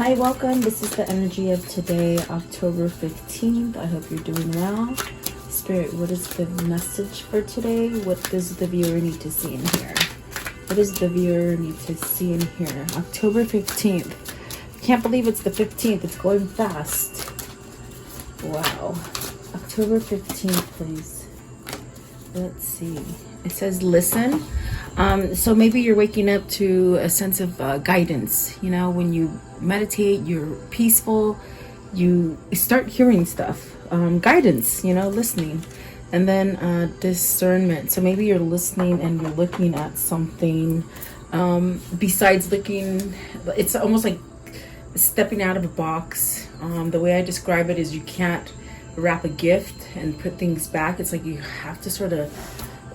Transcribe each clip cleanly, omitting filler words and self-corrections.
Hi, welcome. This is the energy of today, October 15th. I hope you're doing well. Spirit, what is the message for today? What does the viewer need to see in here? What does the viewer need to see in here? October 15th. Can't believe it's the 15th. It's going fast. Wow. October 15th, please. Let's see. It says listen. So maybe you're waking up to a sense of guidance. You know, when you meditate, you're peaceful, you start hearing stuff. Guidance, you know, listening. And then discernment. So maybe you're listening and you're looking at something besides looking. It's almost like stepping out of a box. The way I describe it is you can't wrap a gift and put things back. It's like you have to sort of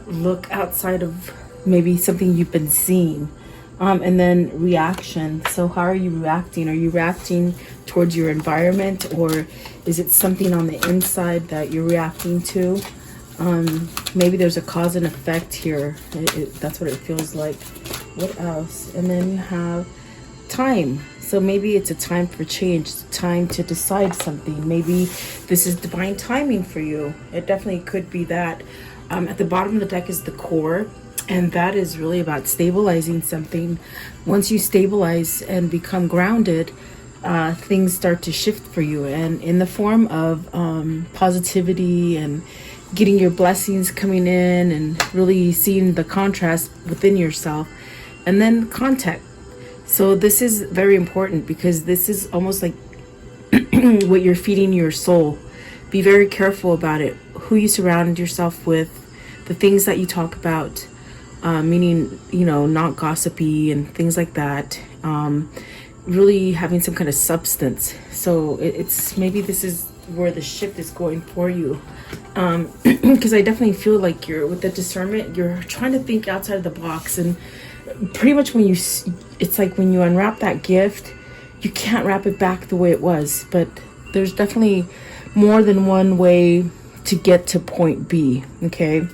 look outside of maybe something you've been seeing. And then reaction. So how are you reacting? Are you reacting towards your environment, or is it something on the inside that you're reacting to? Maybe there's a cause and effect here. That's what it feels like. What else? And then you have time. So maybe it's a time for change, time to decide something. Maybe this is divine timing for you. It definitely could be that. At the bottom of the deck is the core, and that is really about stabilizing something. Once you stabilize and become grounded, things start to shift for you, and in the form of positivity and getting your blessings coming in and really seeing the contrast within yourself. And then contact. So this is very important because this is almost like what you're feeding your soul. Be very careful about it. Who you surround yourself with, the things that you talk about, meaning, you know, not gossipy and things like that. Really having some kind of substance. So it's maybe this is where the shift is going for you. Because I definitely feel like you're with the discernment, you're trying to think outside of the box. And pretty much when it's like when you unwrap that gift, you can't wrap it back the way it was. But there's definitely more than one way to get to point B. Okay.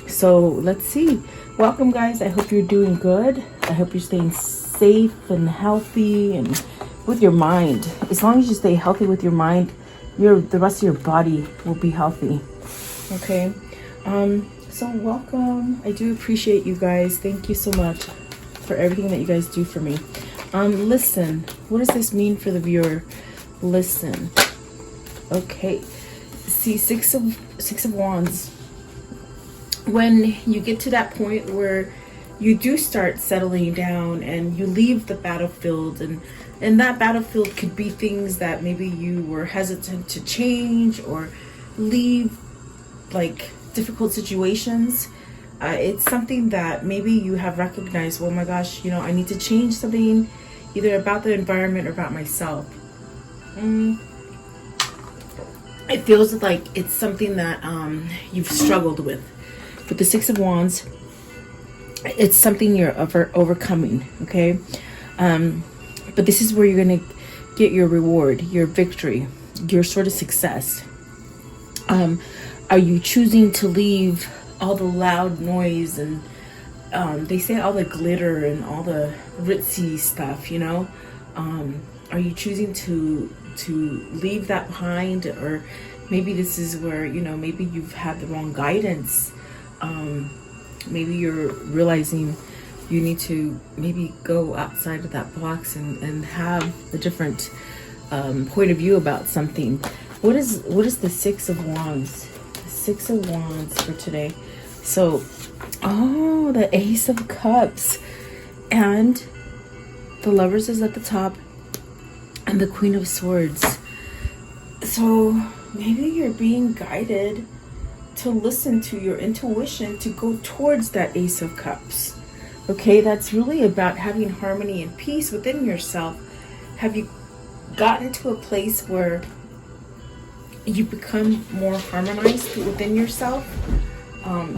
So let's see. Welcome, guys. I hope you're doing good. I hope you're staying safe and healthy and with your mind. As long as you stay healthy with your mind, the rest of your body will be healthy. Okay. So welcome. I do appreciate you guys. Thank you so much for everything that you guys do for me. Listen. What does this mean for the viewer? Listen. Okay. See, six of wands. When you get to that point where you do start settling down and you leave the battlefield, and that battlefield could be things that maybe you were hesitant to change or leave, like difficult situations. It's something that maybe you have recognized, oh my gosh, you know, I need to change something either about the environment or about myself. It feels like it's something that you've struggled with. With the Six of Wands, it's something you're overcoming, okay? But this is where you're going to get your reward, your victory, your sort of success. Are you choosing to leave all the loud noise and they say all the glitter and all the ritzy stuff, you know? Are you choosing to leave that behind? Or maybe this is where, you know, maybe you've had the wrong guidance. Maybe you're realizing you need to maybe go outside of that box and have a different point of view about something. What is the Six of Wands? The Six of Wands for today. So, the Ace of Cups, and the Lovers is at the top, and the Queen of Swords. So maybe you're being guided to listen to your intuition to go towards that Ace of Cups. Okay, that's really about having harmony and peace within yourself. Have you gotten to a place where you become more harmonized within yourself?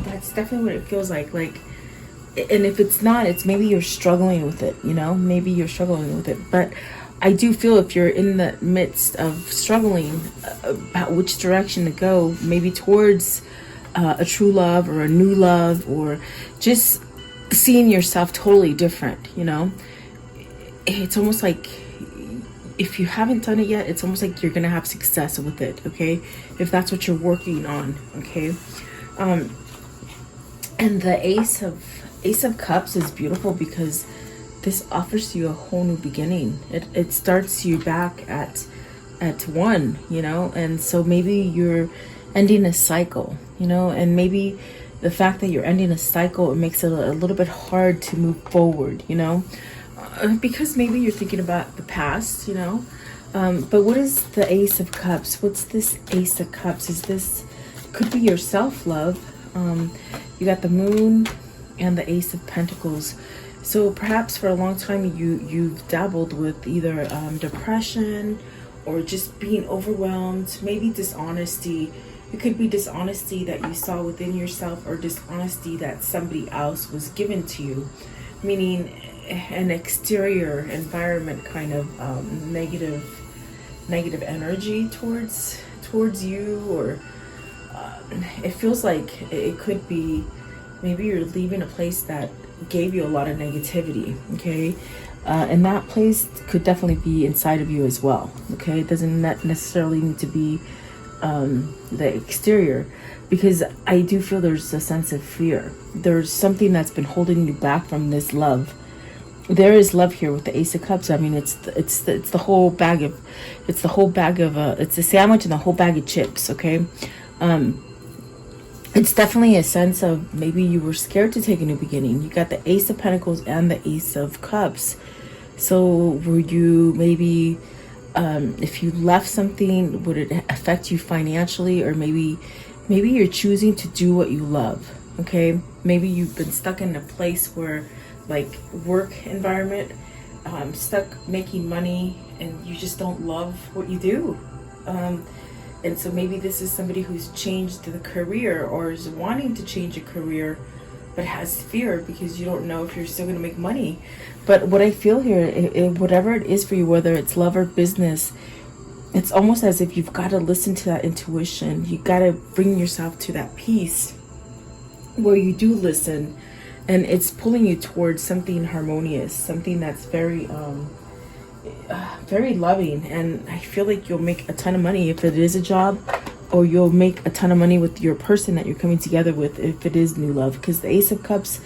That's definitely what it feels like. And if it's not, it's maybe you're struggling with it, you know? Maybe you're struggling with it. But I do feel if you're in the midst of struggling about which direction to go, maybe towards a true love or a new love, or just seeing yourself totally different, you know, it's almost like if you haven't done it yet, it's almost like you're gonna have success with it, okay? If that's what you're working on, okay? And the Ace of Cups is beautiful because this offers you a whole new beginning. It starts you back at one, you know, and so maybe you're ending a cycle, you know, and maybe the fact that you're ending a cycle, it makes it a little bit hard to move forward, you know, because maybe you're thinking about the past, you know. But what is the Ace of Cups? What's this Ace of Cups? Is this, could be your self-love. You got the Moon and the Ace of Pentacles. So perhaps for a long time you've dabbled with either depression or just being overwhelmed, maybe dishonesty. It could be dishonesty that you saw within yourself or dishonesty that somebody else was given to you, meaning an exterior environment kind of negative energy towards you, or it feels like it could be maybe you're leaving a place that gave you a lot of negativity, okay? And that place could definitely be inside of you as well, okay? It doesn't necessarily need to be the exterior, because I do feel there's a sense of fear. There's something that's been holding you back from this love. There is love here with the Ace of Cups. I mean, it's the whole bag of, it's the sandwich and the whole bag of chips, okay? It's definitely a sense of maybe you were scared to take a new beginning. You got the Ace of Pentacles and the Ace of Cups. So were you maybe, if you left something, would it affect you financially? Or maybe you're choosing to do what you love, okay? Maybe you've been stuck in a place where, like, work environment, stuck making money, and you just don't love what you do. And so maybe this is somebody who's changed the career or is wanting to change a career, but has fear because you don't know if you're still going to make money. But what I feel here, whatever it is for you, whether it's love or business, it's almost as if you've got to listen to that intuition. You got to bring yourself to that peace where you do listen, and it's pulling you towards something harmonious, something that's very very loving. And I feel like you'll make a ton of money if it is a job, or you'll make a ton of money with your person that you're coming together with if it is new love, because the Ace of Cups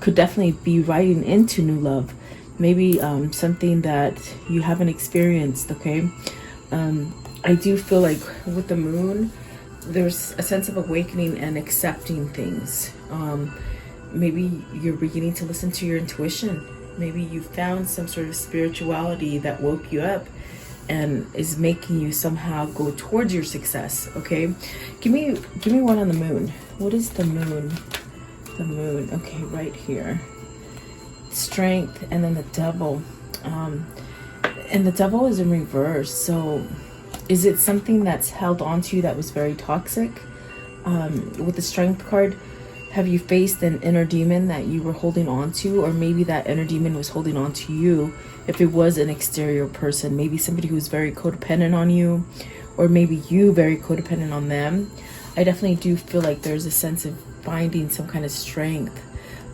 could definitely be riding into new love, maybe something that you haven't experienced, okay? I do feel like with the Moon, there's a sense of awakening and accepting things. Maybe you're beginning to listen to your intuition. Maybe you found some sort of spirituality that woke you up and is making you somehow go towards your success, okay? Give me one on the Moon. What is the Moon? The Moon, okay, right here. Strength, and then the Devil. And the Devil is in reverse. So is it something that's held on to you that was very toxic? With the Strength card, have you faced an inner demon that you were holding on to? Or maybe that inner demon was holding on to you. If it was an exterior person, maybe somebody who's very codependent on you, or maybe you very codependent on them. I definitely do feel like there's a sense of finding some kind of strength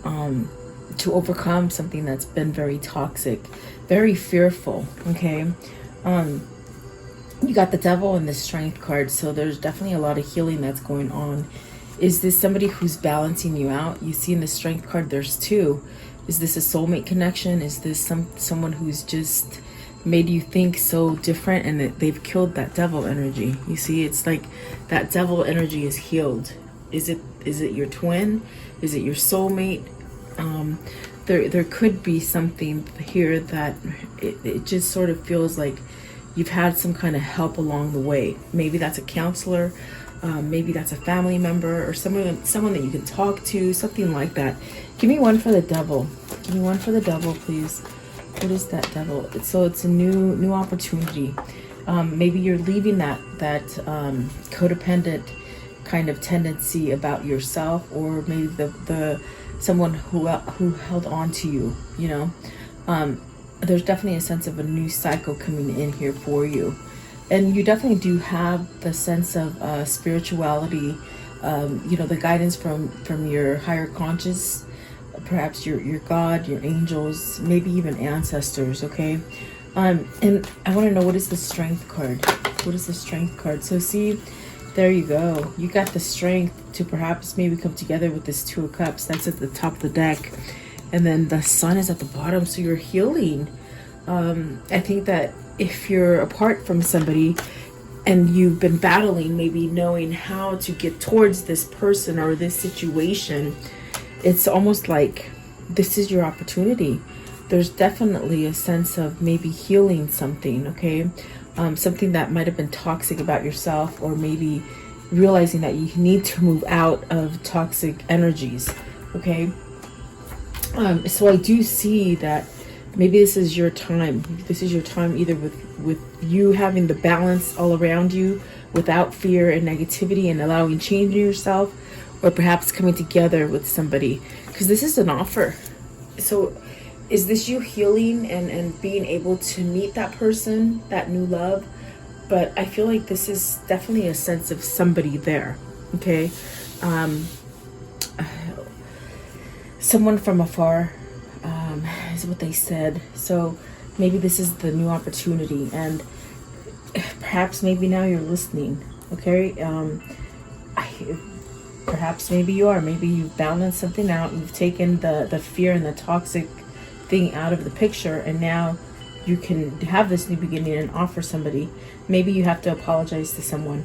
to overcome something that's been very toxic, very fearful, okay? You got the Devil and the Strength card, so there's definitely a lot of healing that's going on. Is this somebody who's balancing you out? You see in the Strength card, there's two. Is this a soulmate connection? Is this someone who's just made you think so different, and that they've killed that Devil energy? You see, it's like that Devil energy is healed. Is it your twin? Is it your soulmate? There could be something here that it just sort of feels like you've had some kind of help along the way. Maybe that's a counselor. Maybe that's a family member, or someone that you can talk to, something like that. Give me one for the Devil. Give me one for the Devil, please. What is that Devil? So it's a new opportunity. Maybe you're leaving that codependent kind of tendency about yourself, or maybe the someone who held on to you. You know, there's definitely a sense of a new cycle coming in here for you. And you definitely do have the sense of spirituality, you know, the guidance from your higher conscious, perhaps your God, your angels, maybe even ancestors, okay? And I want to know, what is the Strength card? What is the Strength card? So see, there you go. You got the strength to perhaps maybe come together with this Two of Cups. That's at the top of the deck. And then the Sun is at the bottom. So you're healing. I think that if you're apart from somebody and you've been battling, maybe knowing how to get towards this person or this situation, it's almost like this is your opportunity. There's definitely a sense of maybe healing something, okay? Something that might have been toxic about yourself, or maybe realizing that you need to move out of toxic energies, okay? So I do see that maybe this is your time. This is your time, either with you having the balance all around you without fear and negativity and allowing change in yourself, or perhaps coming together with somebody, because this is an offer. So is this you healing and being able to meet that person, that new love? But I feel like this is definitely a sense of somebody there, okay? Someone from afar is what they said. So maybe this is the new opportunity, and perhaps maybe now you're listening, okay? Perhaps maybe you are. Maybe you've balanced something out. You've taken the fear and the toxic thing out of the picture, and now you can have this new beginning and offer somebody. Maybe you have to apologize to someone,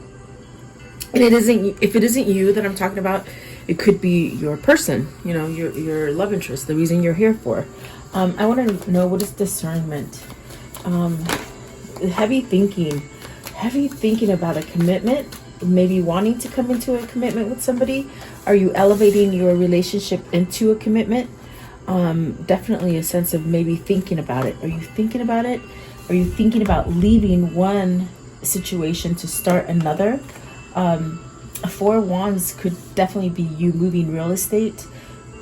and if it isn't you that I'm talking about, it could be your person, you know, your love interest, the reason you're here for. I want to know, what is discernment? Heavy thinking about a commitment, maybe wanting to come into a commitment with somebody. Are you elevating your relationship into a commitment? Definitely a sense of maybe thinking about it. Are you thinking about it? Are you thinking about leaving one situation to start another? A Four of Wands could definitely be you moving real estate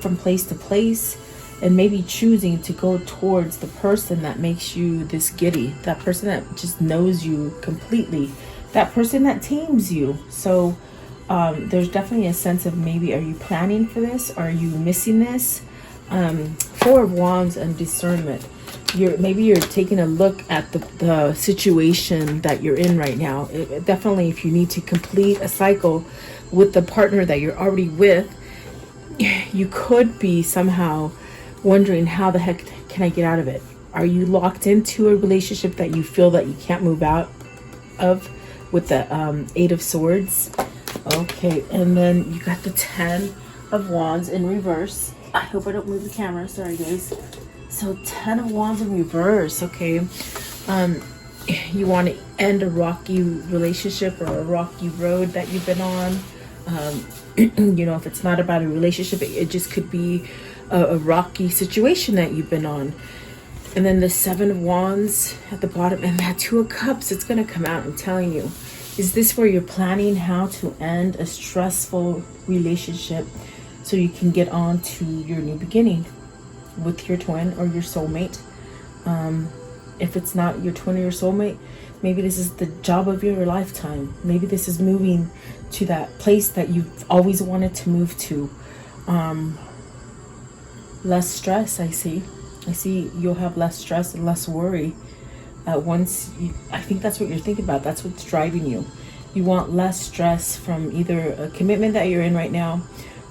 from place to place, and maybe choosing to go towards the person that makes you this giddy, that person that just knows you completely, that person that tames you. So there's definitely a sense of, maybe are you planning for this? Are you missing this? Four of Wands and discernment. Maybe you're taking a look at the situation that you're in right now. Definitely, if you need to complete a cycle with the partner that you're already with, you could be somehow wondering, how the heck can I get out of it? Are you locked into a relationship that you feel that you can't move out of, with the Eight of Swords? Okay, and then you got the Ten of Wands in reverse. I hope I don't move the camera. Sorry, guys. So 10 of Wands in reverse. Okay. You want to end a rocky relationship or a rocky road that you've been on. You know, if it's not about a relationship, it just could be a rocky situation that you've been on. And then the Seven of Wands at the bottom, and that Two of Cups, it's going to come out. I'm telling you. Is this where you're planning how to end a stressful relationship so you can get on to your new beginning with your twin or your soulmate? If it's not your twin or your soulmate, maybe this is the job of your lifetime. Maybe this is moving to that place that you've always wanted to move to. Less stress, I see you'll have less stress and less worry. I think that's what you're thinking about. That's what's driving you. You want less stress from either a commitment that you're in right now,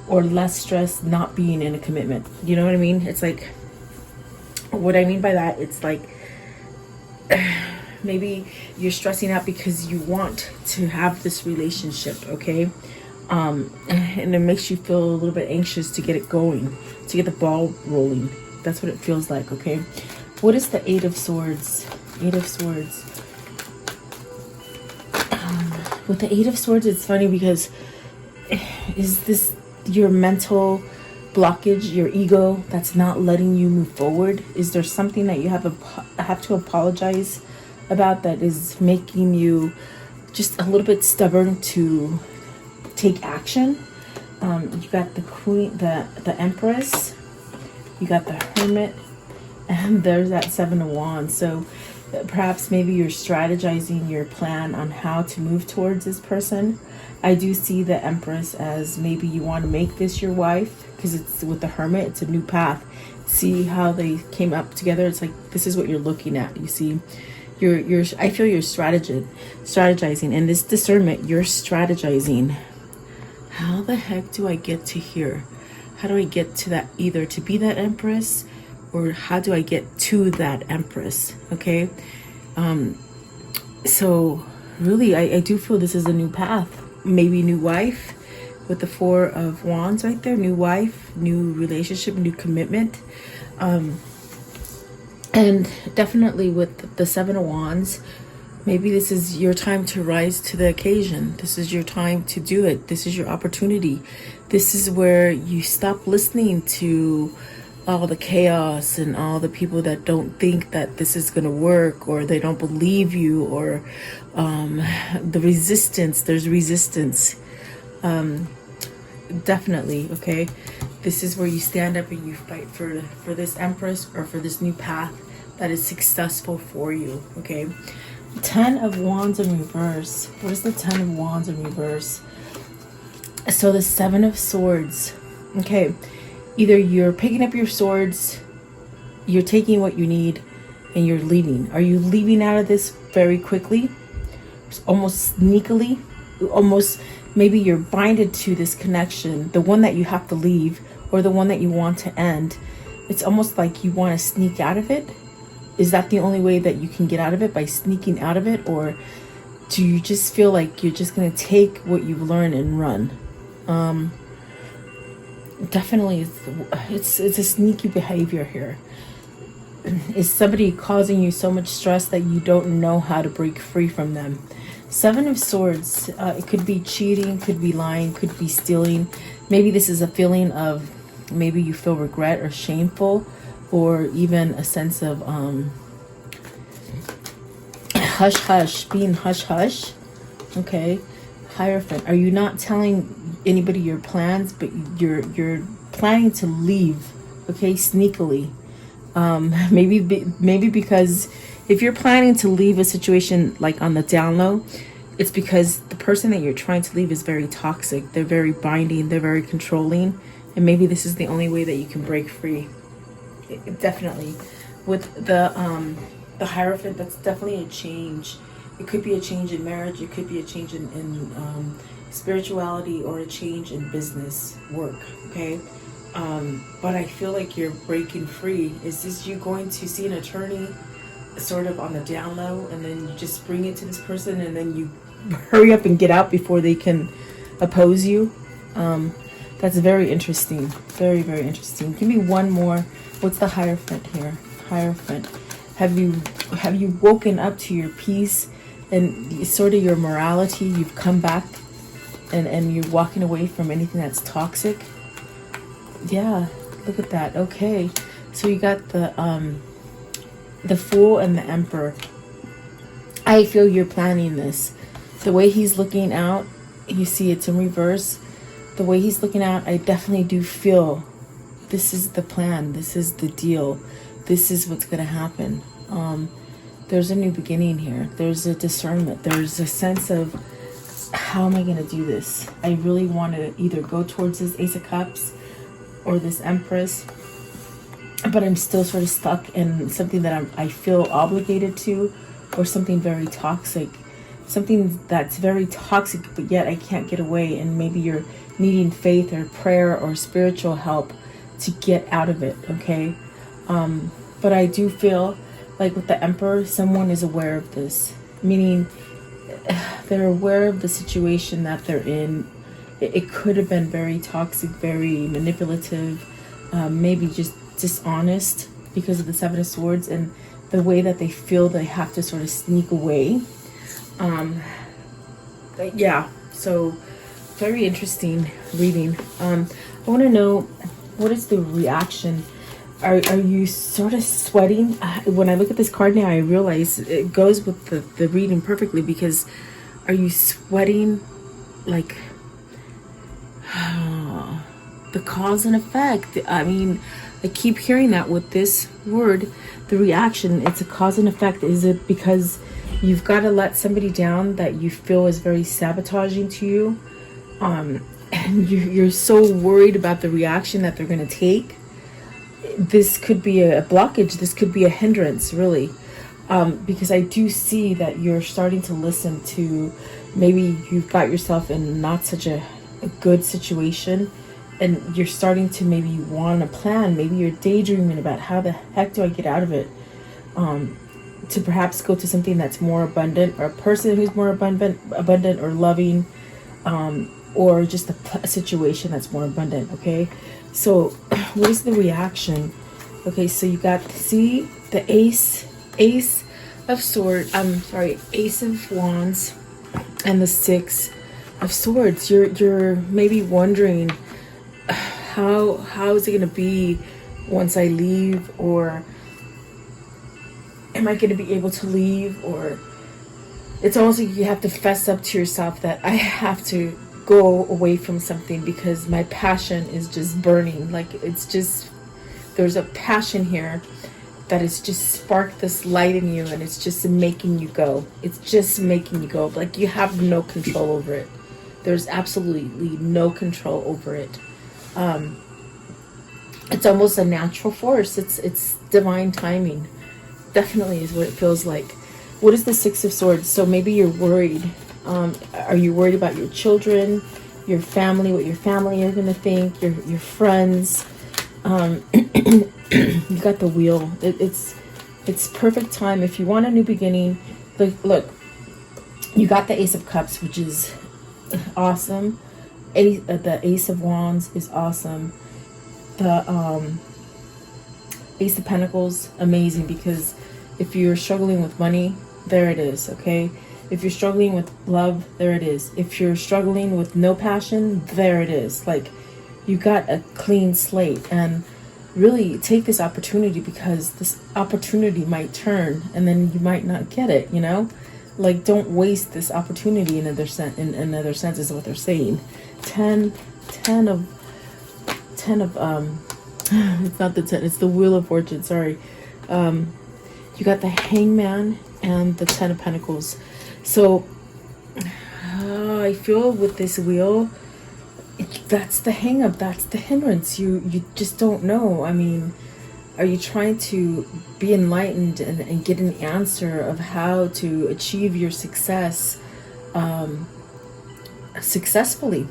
or less stress not being in a commitment. You know what I mean? It's like, what I mean by that, it's like, maybe you're stressing out because you want to have this relationship, okay? And it makes you feel a little bit anxious to get it going, to get the ball rolling. That's what it feels like, okay? What is the Eight of Swords? Eight of Swords. With the Eight of Swords, it's funny because, is this your mental blockage, your ego that's not letting you move forward? Is there something that you have to apologize about that is making you just a little bit stubborn to take action? You got the Queen, the Empress, you got the Hermit, and there's that Seven of Wands. So perhaps maybe you're strategizing your plan on how to move towards this person. I do see the Empress as maybe you want to make this your wife, because it's with the Hermit, it's a new path. See how they came up together? It's like, this is what you're looking at. You see, you're I feel you're strategizing, and this discernment, you're strategizing. How the heck do I get to here? How do I get to that, either to be that empress, or how do I get to that empress? Okay. So really, I do feel this is a new path, maybe new wife, with the Four of Wands right there. New wife, new relationship, new commitment. And definitely with the Seven of Wands, maybe this is your time to rise to the occasion. This is your time to do it. This is your opportunity. This is where you stop listening to all the chaos and all the people that don't think that this is going to work, or they don't believe you, or the resistance. There's resistance. Definitely, okay? This is where you stand up and you fight for this empress, or for this new path that is successful for you, okay? Ten of Wands in reverse. What is the Ten of Wands in reverse? So the Seven of Swords. Okay, either you're picking up your swords, you're taking what you need, and you're leaving. Are you leaving out of this very quickly? Almost sneakily? Almost, maybe you're binded to this connection, the one that you have to leave, or the one that you want to end. It's almost like you want to sneak out of it. Is that the only way that you can get out of it, by sneaking out of it? Or do you just feel like you're just going to take what you've learned and run? Definitely, it's a sneaky behavior here. Is somebody causing you so much stress that you don't know how to break free from them? Seven of Swords, it could be cheating, could be lying, could be stealing. Maybe this is a feeling of, maybe you feel regret or shameful, or even a sense of hush hush, being hush hush. Okay, Hierophant, are you not telling anybody your plans, but you're planning to leave, okay, sneakily? Maybe because if you're planning to leave a situation, like on the down low, it's because the person that you're trying to leave is very toxic. They're very binding, they're very controlling, and maybe this is the only way that you can break free. Definitely with the Hierophant, that's definitely a change. It could be a change in marriage, it could be a change in spirituality, or a change in business work, okay? But I feel like you're breaking free. Is this you going to see an attorney sort of on the down low, and then you just bring it to this person, and then you hurry up and get out before they can oppose you? That's very interesting. Very, very interesting. Give me one more. What's the Hierophant here? Hierophant. Have you woken up to your peace and sort of your morality? You've come back and you're walking away from anything that's toxic? Yeah, look at that. Okay, so you got the Fool and the Emperor. I feel you're planning this. The way he's looking out, you see it's in reverse. The way he's looking out, I definitely do feel this is the plan. This is the deal. This is what's going to happen. There's a new beginning here. There's a discernment. There's a sense of, how am I going to do this? I really want to either go towards this Ace of Cups or this Empress, but I'm still sort of stuck in something that I feel obligated to, or something very toxic. Something that's very toxic, but yet I can't get away. And maybe you're needing faith or prayer or spiritual help to get out of it, okay? But I do feel like with the Emperor, someone is aware of this, meaning they're aware of the situation that they're in. It could have been very toxic, very manipulative, maybe just dishonest because of the Seven of Swords and the way that they feel they have to sort of sneak away. Yeah, so very interesting reading. I want to know, what is the reaction? Are you sort of sweating? When I look at this card now, I realize it goes with the reading perfectly, because are you sweating like the cause and effect? I mean, I keep hearing that with this word, the reaction, it's a cause and effect. Is it because you've got to let somebody down that you feel is very sabotaging to you? And you're so worried about the reaction that they're going to take. this could be a blockage. This could be a hindrance, really. Because I do see that you're starting to listen to, maybe you've got yourself in not such a good situation, and you're starting to maybe want to plan. Maybe you're daydreaming about how the heck do I get out of it, to perhaps go to something that's more abundant, or a person who's more abundant or loving, or just a situation that's more abundant. Okay, so what is the reaction? Okay, so you got, see, the ace of swords, ace of wands, and the 6 of swords. You're maybe wondering, how is it going to be once I leave, or am I going to be able to leave? Or it's almost like you have to fess up to yourself that I have to go away from something because my passion is just burning. Like, it's just, there's a passion here that has just sparked this light in you, and it's just making you go. It's just making you go. Like, you have no control over it. There's absolutely no control over it. It's almost a natural force. It's divine timing. Definitely is what it feels like. What is the 6 of swords? So maybe you're worried. Are you worried about your children, your family, what your family is going to think, your friends? You got the wheel. It's perfect time if you want a new beginning. Look, you got the Ace of Cups, which is awesome. The Ace of Wands is awesome. The Ace of Pentacles, amazing, because if you're struggling with money, there it is. Okay, if you're struggling with love, there it is. If you're struggling with no passion, there it is. Like, you got a clean slate, and really take this opportunity, because this opportunity might turn and then you might not get it, you know? Like, don't waste this opportunity in other sense is what they're saying. 10 of it's not the 10, it's the Wheel of Fortune, sorry. You got the Hangman and the 10 of Pentacles. So I feel with this wheel, that's the hang up, that's the hindrance. You just don't know. I mean, are you trying to be enlightened and get an answer of how to achieve your success successfully?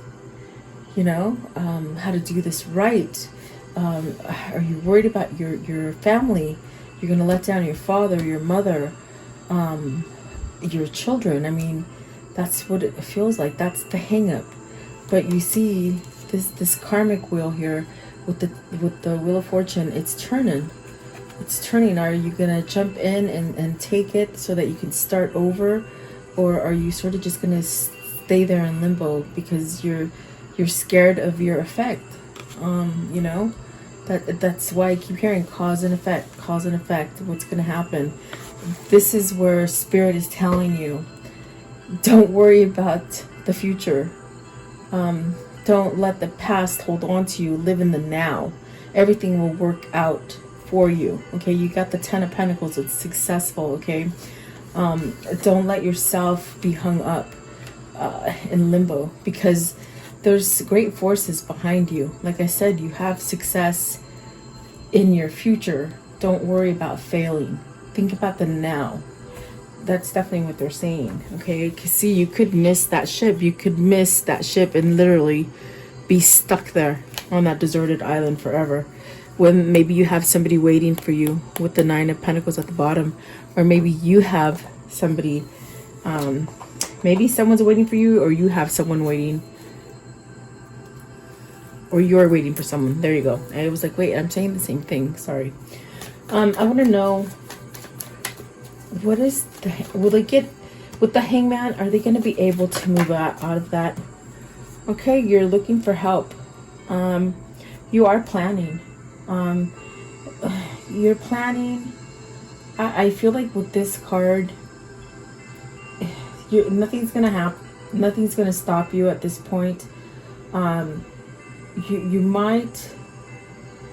You know, how to do this right. Are you worried about your family? You're going to let down your father, your mother, your children. I mean, that's what it feels like. That's the hang up. But you see this karmic wheel here with the Wheel of Fortune, it's turning. It's turning. Are you gonna jump in and take it so that you can start over, or are you sort of just gonna stay there in limbo because you're scared of your effect? You know, that's why I keep hearing cause and effect, what's gonna happen. This is where Spirit is telling you, don't worry about the future. Don't let the past hold on to you. Live in the now. Everything will work out for you. Okay, you got the 10 of Pentacles. It's successful. Okay, don't let yourself be hung up in limbo, because there's great forces behind you. Like I said, you have success in your future. Don't worry about failing. Think about the now. That's definitely what they're saying. Okay, because see, you could miss that ship. You could miss that ship and literally be stuck there on that deserted island forever, when maybe you have somebody waiting for you with the 9 of Pentacles at the bottom, or maybe you have somebody, maybe someone's waiting for you, or you have someone waiting, or you're waiting for someone. There you go. I was like, wait, I'm saying the same thing. Sorry. I want to know, what is will they get with the Hangman? Are they going to be able to move out of that? Okay, you're looking for help. You are planning. You're planning. I feel like with this card, nothing's going to happen. Nothing's going to stop you at this point. You might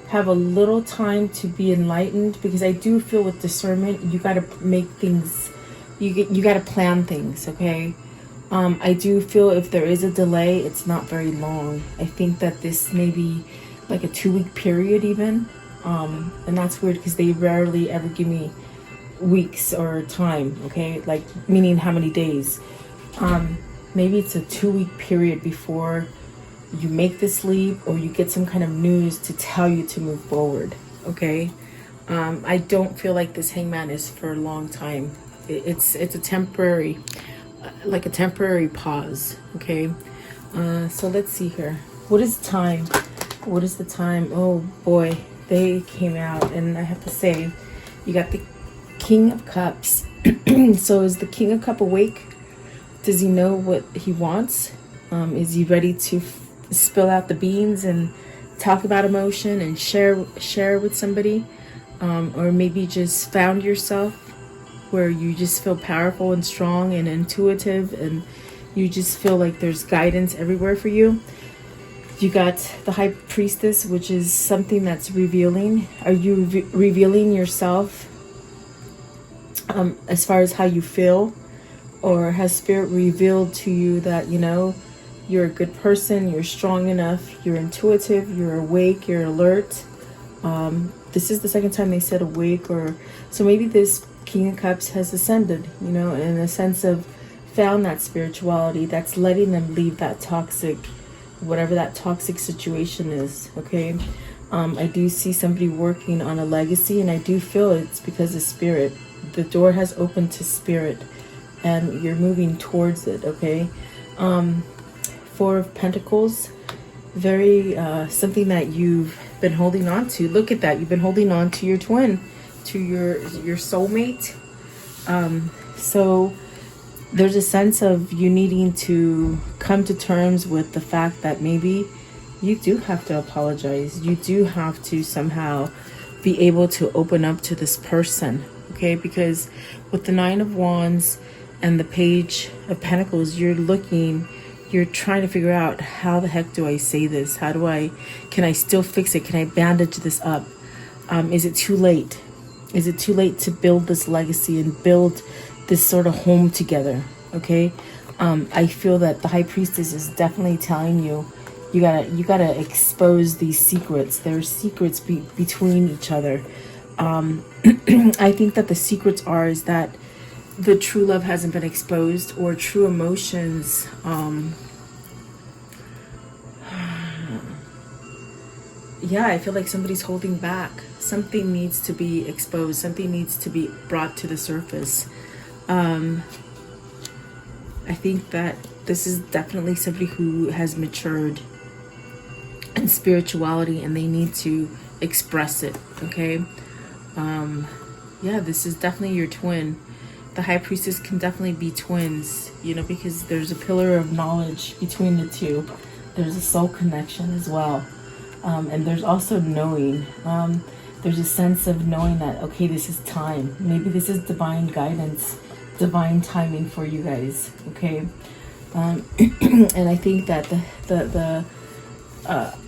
have a little time to be enlightened, because I do feel with discernment, you got to make things, you got to plan things. Okay, I do feel if there is a delay, it's not very long. I think that this may be like a 2-week period even. And that's weird because they rarely ever give me weeks or time, okay? Like, meaning how many days. Maybe it's a 2-week period before you make this leap or you get some kind of news to tell you to move forward, okay? I don't feel like this hangman is for a long time. It's a temporary, like a temporary pause, okay? So let's see here. What is time? What is the time? Oh boy, they came out, and I have to say, you got the King of Cups. So is the King of Cup awake? Does he know what he wants? Is he ready to spill out the beans and talk about emotion and share with somebody? Or maybe just found yourself where you just feel powerful and strong and intuitive, and you just feel like there's guidance everywhere for you. You got the High Priestess, which is something that's revealing. Are you revealing yourself as far as how you feel? Or has Spirit revealed to you that, you know, you're a good person, you're strong enough, you're intuitive, you're awake, you're alert? This is the second time they said awake, or so maybe this King of Cups has ascended, you know, in a sense of found that spirituality that's letting them leave that toxic, whatever that toxic situation is, okay? I do see somebody working on a legacy, and I do feel it's because of Spirit. The door has opened to Spirit, and you're moving towards it, okay? Four of Pentacles, very something that you've been holding on to. Look at that. You've been holding on to your twin, to your soulmate. So there's a sense of you needing to come to terms with the fact that maybe you do have to apologize. You do have to somehow be able to open up to this person, okay? Because with the Nine of Wands and the Page of Pentacles, you're trying to figure out, how the heck do I say this? Can I still fix it? Can I bandage this up? Is it too late? Is it too late to build this legacy and build this sort of home together? Okay. I feel that the High Priestess is definitely telling you, you gotta expose these secrets. There are secrets between each other. I think that the secrets is that the true love hasn't been exposed, or true emotions. Yeah, I feel like somebody's holding back. Something needs to be exposed. Something needs to be brought to the surface. I think that this is definitely somebody who has matured in spirituality, and they need to express it, okay? Yeah, this is definitely your twin. The High Priestess can definitely be twins, you know, because there's a pillar of knowledge between the two. There's a soul connection as well. And there's also knowing. There's a sense of knowing that, okay, this is time. Maybe this is divine guidance, divine timing for you guys, okay? And I think that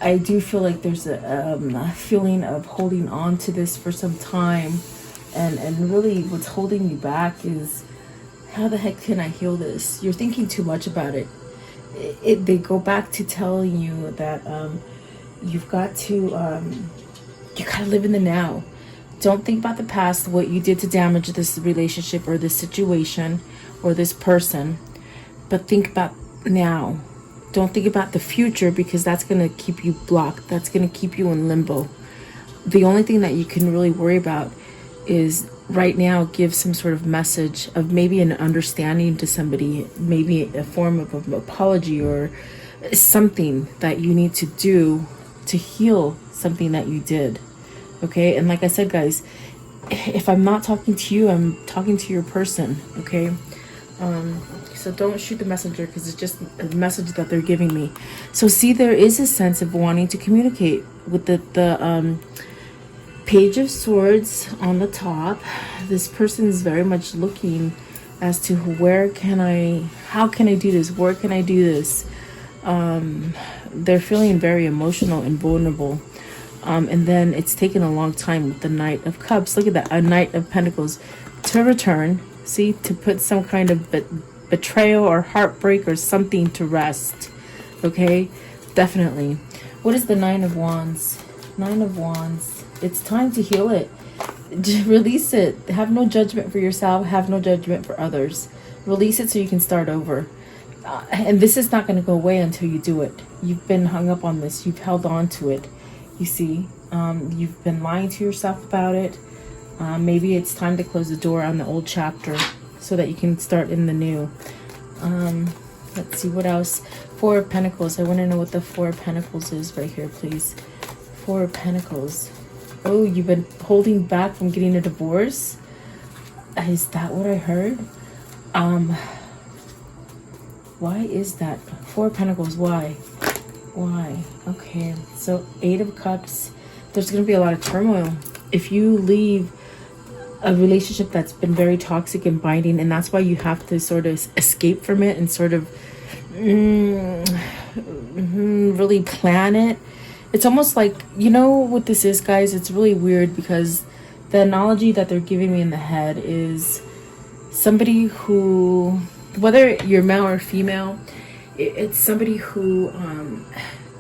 I do feel like there's a feeling of holding on to this for some time. And really what's holding you back is, how the heck can I heal this? You're thinking too much about it. They go back to telling you that you've got to, you gotta live in the now. Don't think about the past, what you did to damage this relationship or this situation or this person, but think about now. Don't think about the future, because that's gonna keep you blocked. That's gonna keep you in limbo. The only thing that you can really worry about is right now, give some sort of message of maybe an understanding to somebody, maybe a form of an apology or something that you need to do to heal something that you did, okay? And like I said, guys, if I'm not talking to you, I'm talking to your person, okay? So don't shoot the messenger, because it's just a message that they're giving me. So see, there is a sense of wanting to communicate with the Page of Swords on the top. This person is very much looking as to how can I do this? Where can I do this? They're feeling very emotional and vulnerable. And then it's taken a long time with the Knight of Cups. Look at that, a Knight of Pentacles to return. See, to put some kind of betrayal or heartbreak or something to rest. Okay, definitely. What is the Nine of Wands? Nine of Wands. It's time to heal it. Release it. Have no judgment for yourself. Have no judgment for others. Release it so you can start over. And this is not going to go away until you do it. You've been hung up on this. You've held on to it. You see, you've been lying to yourself about it. Maybe it's time to close the door on the old chapter so that you can start in the new. Let's see what else. Four of Pentacles. I want to know what the Four of Pentacles is right here, please. Four of Pentacles. Oh, you've been holding back from getting a divorce? Is that what I heard? Why is that? Four of Pentacles. Why? Why? Okay. So Eight of Cups. There's going to be a lot of turmoil. If you leave a relationship that's been very toxic and binding, and that's why you have to sort of escape from it and sort of really plan it. It's almost like, you know what this is, guys? It's really weird because the analogy that they're giving me in the head is somebody who, whether you're male or female, it's somebody who,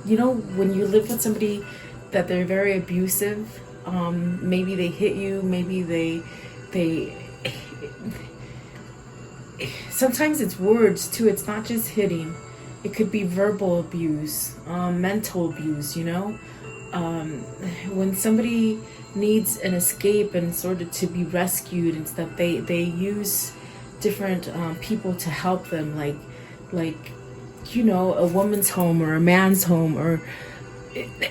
you know, when you live with somebody that they're very abusive, maybe they hit you, maybe they sometimes it's words too. It's not just hitting. It could be verbal abuse, mental abuse, you know. When somebody needs an escape and sort of to be rescued and stuff, they use different people to help them, like you know, a woman's home or a man's home, or,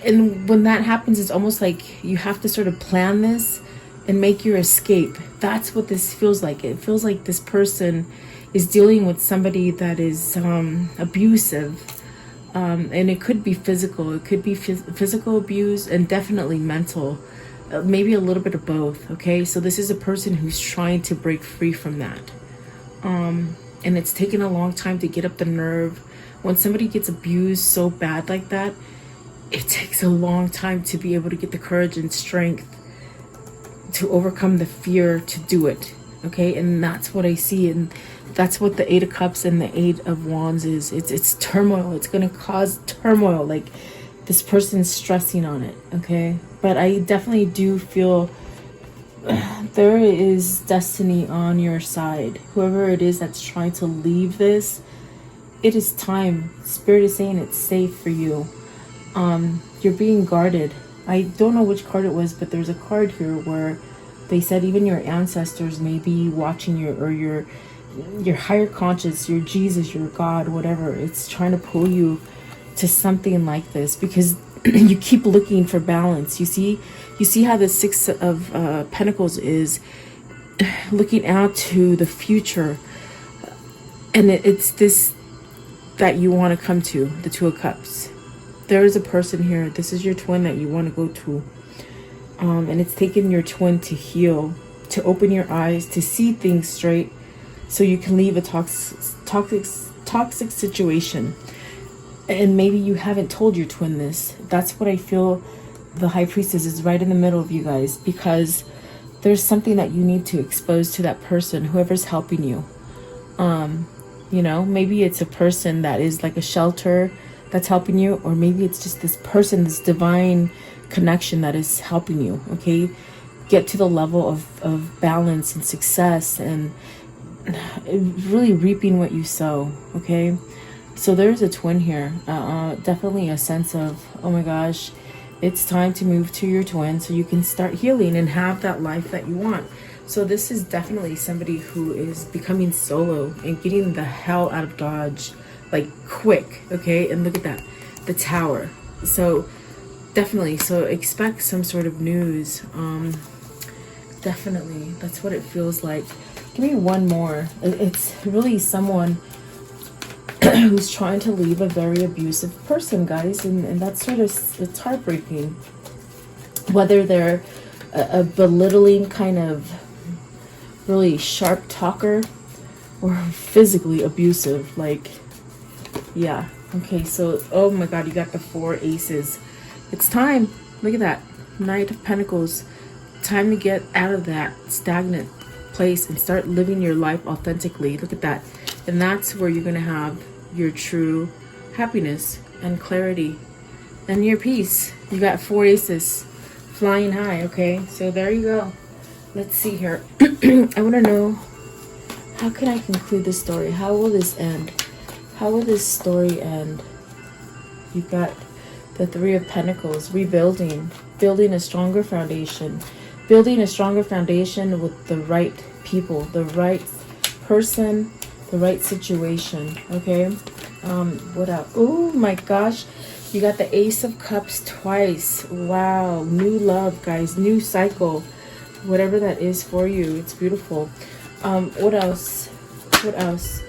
and when that happens, it's almost like you have to sort of plan this and make your escape. That's what this feels like. It feels like this person is dealing with somebody that is abusive, and it could be physical. It could be physical abuse and definitely mental, maybe a little bit of both. Okay, so this is a person who's trying to break free from that, and it's taken a long time to get up the nerve. When somebody gets abused so bad like that, it takes a long time to be able to get the courage and strength to overcome the fear to do it. Okay, and that's what I see, and that's what the Eight of Cups and the Eight of Wands is. It's turmoil. It's going to cause turmoil, like this person's stressing on it. Okay, but I definitely do feel there is destiny on your side. Whoever it is that's trying to leave this, it is time. Spirit is saying it's safe for you. You're being guarded. I don't know which card it was, but there's a card here where they said even your ancestors may be watching you, or your higher conscious, your Jesus, your God, whatever. It's trying to pull you to something like this because you keep looking for balance. You see how the Six of Pentacles is looking out to the future, and it's this that you want to come to, the Two of Cups. There is a person here. This is your twin that you want to go to. And it's taken your twin to heal, to open your eyes, to see things straight, so you can leave a toxic situation. And maybe you haven't told your twin this. That's what I feel the High Priestess is right in the middle of you guys, because there's something that you need to expose to that person, whoever's helping you. You know, maybe it's a person that is like a shelter that's helping you, or maybe it's just this person, this divine connection that is helping you. Okay, get to the level of balance and success and really reaping what you sow. Okay, so there's a twin here. Definitely a sense of, oh my gosh, it's time to move to your twin so you can start healing and have that life that you want. So this is definitely somebody who is becoming solo and getting the hell out of Dodge, like quick. Okay, and look at that, the Tower. So definitely, so expect some sort of news. Definitely, that's what it feels like. Give me one more. It's really someone who's trying to leave a very abusive person, guys, and that's sort of, it's heartbreaking. Whether they're a belittling kind of really sharp talker or physically abusive, like, yeah. Okay, so, oh my God, you got the 4 aces. It's time. Look at that. Knight of Pentacles. Time to get out of that stagnant place and start living your life authentically. Look at that. And that's where you're going to have your true happiness and clarity and your peace. You got 4 aces. flying high. Okay, so there you go. Let's see here. I want to know, how can I conclude this story? How will this end? How will this story end? You've got the Three of Pentacles, rebuilding, building a stronger foundation, building a stronger foundation with the right people, the right person, the right situation. Okay. What else? Oh my gosh, you got the Ace of Cups twice. Wow, new love, guys, new cycle, whatever that is for you. It's beautiful. What else? What else?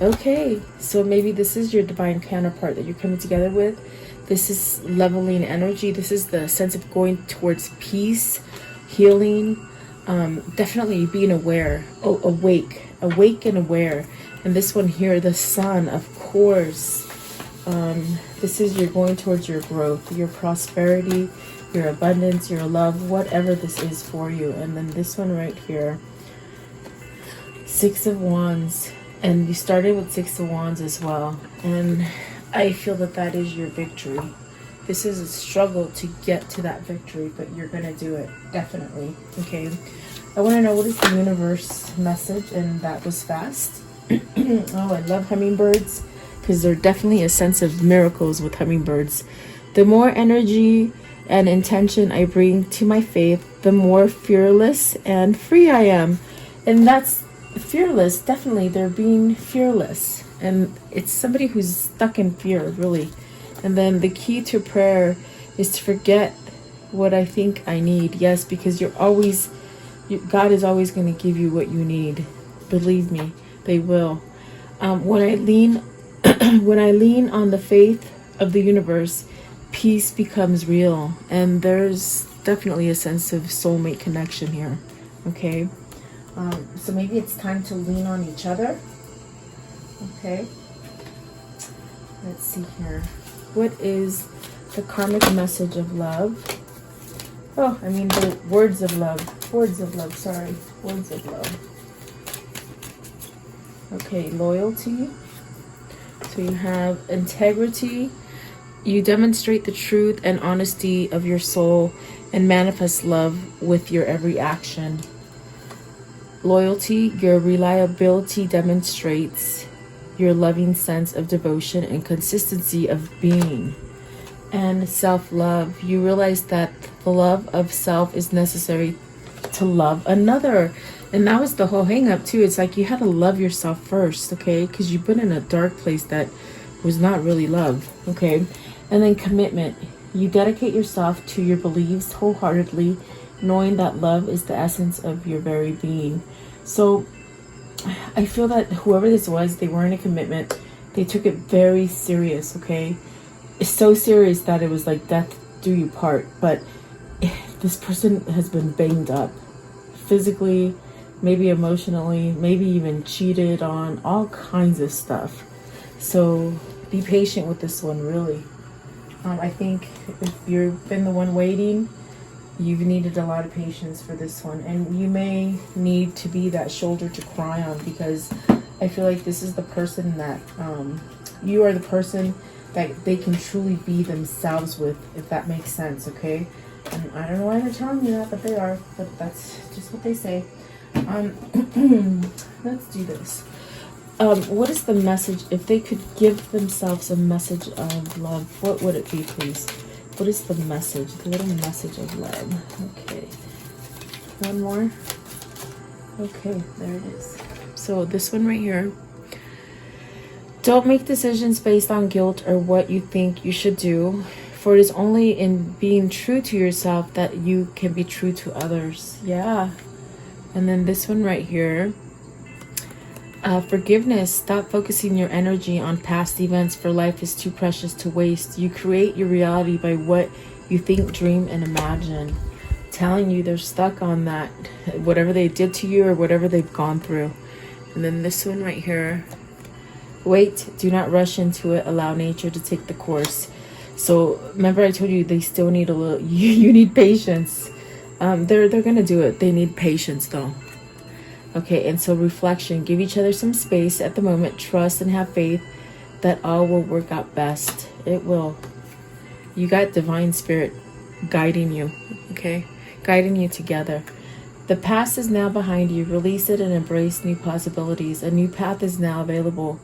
Okay, so maybe this is your divine counterpart that you're coming together with. This is leveling energy. This is the sense of going towards peace, healing, definitely being aware, awake and aware. And this one here, the Sun, of course. This is you're going towards your growth, your prosperity, your abundance, your love, whatever this is for you. And then this one right here, Six of Wands. And you started with Six of Wands as well. And I feel that that is your victory. This is a struggle to get to that victory, but you're going to do it. Definitely. Okay. I want to know, what is the universe message? And that was fast. Oh, I love hummingbirds, because they're definitely a sense of miracles with hummingbirds. The more energy and intention I bring to my faith, the more fearless and free I am. And that's fearless. Definitely, they're being fearless. And it's somebody who's stuck in fear, really. And then the key to prayer is to forget what I think I need. Yes, because God is always going to give you what you need. Believe me, they will. When I lean on the faith of the universe, peace becomes real. And there's definitely a sense of soulmate connection here. Okay. So maybe it's time to lean on each other. Okay. Let's see here. What is the karmic message of love? Oh, I mean the words of love. Words of love, sorry. Words of love. Okay, loyalty. So you have integrity. You demonstrate the truth and honesty of your soul and manifest love with your every action. Loyalty, your reliability demonstrates your loving sense of devotion and consistency of being. And self-love, you realize that the love of self is necessary to love another. And that was the whole hang up too. It's like you had to love yourself first, okay? Because you've been in a dark place that was not really love, okay? And then commitment, you dedicate yourself to your beliefs wholeheartedly, knowing that love is the essence of your very being. So I feel that whoever this was, they were in a commitment. They took it very serious, okay? It's so serious that it was like death do you part. But this person has been banged up physically, maybe emotionally, maybe even cheated on, all kinds of stuff. So be patient with this one, really. I think if you've been the one waiting, you've needed a lot of patience for this one. And you may need to be that shoulder to cry on, because I feel like this is the person that, you are the person that they can truly be themselves with, if that makes sense, okay? And I don't know why they're telling you that, but they are. But that's just what they say. Let's do this. What is the message? If they could give themselves a message of love, what would it be, please? What is the message? The little message of love. Okay. One more. Okay, there it is. So this one right here. Don't make decisions based on guilt or what you think you should do, for it is only in being true to yourself that you can be true to others. Yeah. And then this one right here. Forgiveness. Stop focusing your energy on past events, for life is too precious to waste. You create your reality by what you think, dream, and imagine. Telling you they're stuck on that, whatever they did to you or whatever they've gone through. And then this one right here. Wait, do not rush into it. Allow nature to take the course. So remember I told you they still need a little, you need patience. They're gonna do it. They need patience though. Okay, and so reflection. Give each other some space at the moment. Trust and have faith that all will work out best. It will. You got divine spirit guiding you. Okay, guiding you together. The past is now behind you. Release it and embrace new possibilities. A new path is now available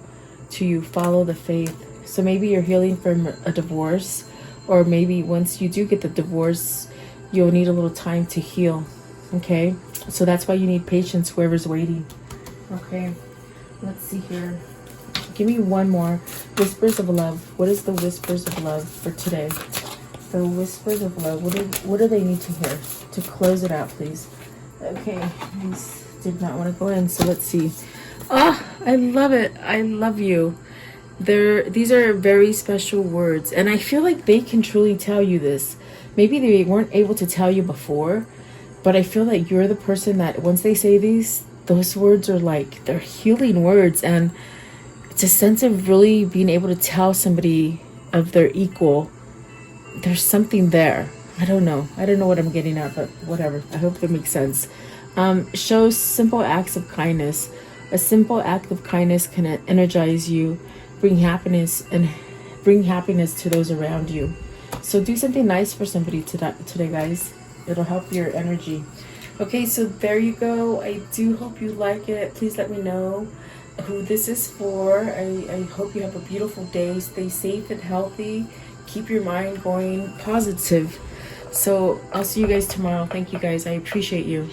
to you. Follow the faith. So maybe you're healing from a divorce, or maybe once you do get the divorce, you'll need a little time to heal. Okay, so that's why you need patience, whoever's waiting. Okay, let's see here. Give me one more. Whispers of love. What is the whispers of love for today? The whispers of love. What do they need to hear to close it out, please? Okay, these did not want to go in, so let's see. Ah, I love it. I love you. These are very special words, and I feel like they can truly tell you this. Maybe they weren't able to tell you before, but I feel like you're the person that once they say those words are like, they're healing words, and it's a sense of really being able to tell somebody of their equal. There's something there. I don't know what I'm getting at, but whatever. I hope that makes sense. Show simple acts of kindness. A simple act of kindness can energize you, bring happiness to those around you. So do something nice for somebody today, guys. It'll help your energy. Okay, so there you go. I do hope you like it. Please let me know who this is for. I hope you have a beautiful day. Stay safe and healthy. Keep your mind going positive. So I'll see you guys tomorrow. Thank you guys. I appreciate you.